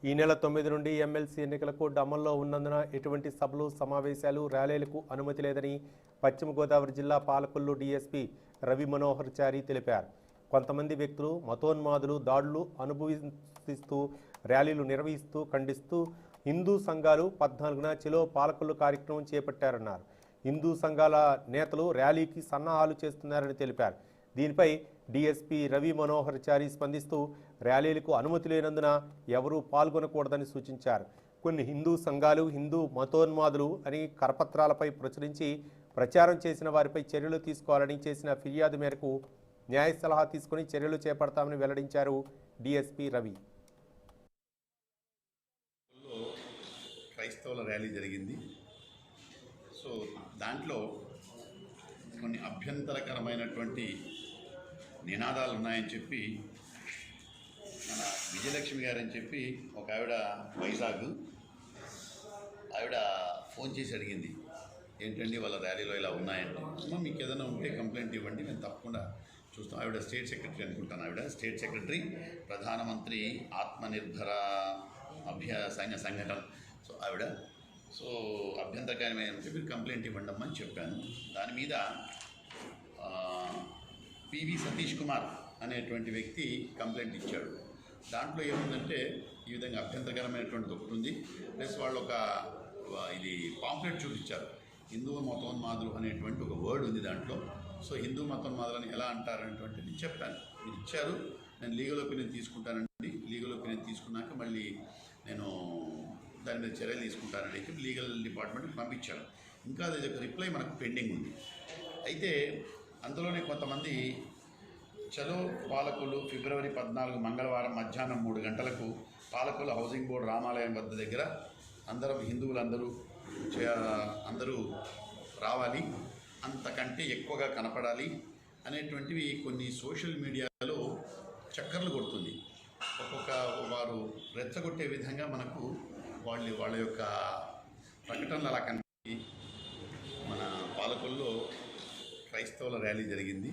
ఈ నెల 9 నుండి ఎమ్మెల్సీ ఎన్నికలకు అమల్లో ఉన్నందున ఎటువంటి సభలు, సమావేశాలు, ర్యాలీలకు అనుమతి లేదని పశ్చిమ గోదావరి జిల్లా పాలకొల్లు డీఎస్పీ రవి మనోహర్ చారి తెలిపారు. కొంతమంది వ్యక్తులు మతోన్మాదులు దాడులు అనుభవిస్తూ ర్యాలీలు నిర్వహిస్తూ ఖండిస్తూ హిందూ సంఘాలు 14న చెలో పాలకొల్లు కార్యక్రమం చేపట్టారన్నారు. హిందూ సంఘాల నేతలు ర్యాలీకి సన్నాహాలు చేస్తున్నారని తెలిపారు. దీనిపై డీఎస్పీ రవి మనోహర్ చారి స్పందిస్తూ ర్యాలీలకు అనుమతి లేనందున ఎవరూ పాల్గొనకూడదని సూచించారు. కొన్ని హిందూ సంఘాలు హిందూ మతోన్మాదులు అని కరపత్రాలపై ప్రచురించి ప్రచారం చేసిన వారిపై చర్యలు తీసుకోవాలని చేసిన ఫిర్యాదు మేరకు న్యాయ సలహా తీసుకుని చర్యలు చేపడతామని వెల్లడించారు డీఎస్పీ రవి. క్రైస్తవుల ర్యాలీ జరిగింది. సో దాంట్లో కొన్ని అభ్యంతరకరమైనటువంటి నినాదాలు ఉన్నాయని చెప్పి మన విజయలక్ష్మి గారని చెప్పి ఒక ఆవిడ వైజాగ్ ఆవిడ ఫోన్ చేసి అడిగింది, ఏంటండి వాళ్ళ ర్యాలీలో ఇలా ఉన్నాయంటే, మీకు ఏదైనా ఉంటే కంప్లైంట్ ఇవ్వండి, మేము తప్పకుండా చూస్తాం. ఆవిడ స్టేట్ సెక్రటరీ అనుకుంటాను. ఆవిడ స్టేట్ సెక్రటరీ, ప్రధానమంత్రి ఆత్మనిర్భర సంఘటన. సో ఆవిడ అభ్యంతరకరమైన మీరు కంప్లైంట్ ఇవ్వండి అని చెప్పాను. దాని మీద పివి సతీష్ కుమార్ అనేటువంటి వ్యక్తి కంప్లైంట్ ఇచ్చాడు. దాంట్లో ఏముందంటే ఈ విధంగా అభ్యంతరకరమైనటువంటి ఒకటి ఉంది, ప్లస్ వాళ్ళు ఇది పాంప్లెట్ చూపించారు. హిందూ మతోన్మాదులు అనేటువంటి ఒక వర్డ్ ఉంది దాంట్లో. సో హిందూ మతోన్మాదులని ఎలా అంటారనేటువంటిది చెప్పాను. మీరు ఇచ్చారు, నేను లీగల్ ఒపీనియన్ తీసుకుంటానండి. లీగల్ ఒపీనియన్ తీసుకున్నాక మళ్ళీ నేను దాని మీద చర్యలు తీసుకుంటానని చెప్పి లీగల్ డిపార్ట్మెంట్కి పంపించాను. ఇంకా అది ఒక రిప్లై మనకు పెండింగ్ ఉంది. అయితే అందులోనే కొంతమంది చలో పాలకొల్లు ఫిబ్రవరి 14 మంగళవారం మధ్యాహ్నం 3 గంటలకు పాలకొల్లు హౌసింగ్ బోర్డు రామాలయం వద్ద దగ్గర అందరం హిందువులందరూ అందరూ రావాలి, అంతకంటే ఎక్కువగా కనపడాలి అనేటువంటివి కొన్ని సోషల్ మీడియాలో చక్కర్లు కొడుతుంది. ఒక్కొక్క వారు రెచ్చగొట్టే విధంగా మనకు వాళ్ళ యొక్క ప్రకటనలు అలా కనిపి మన పాలకొల్లులో క్రైస్తవుల ర్యాలీ జరిగింది.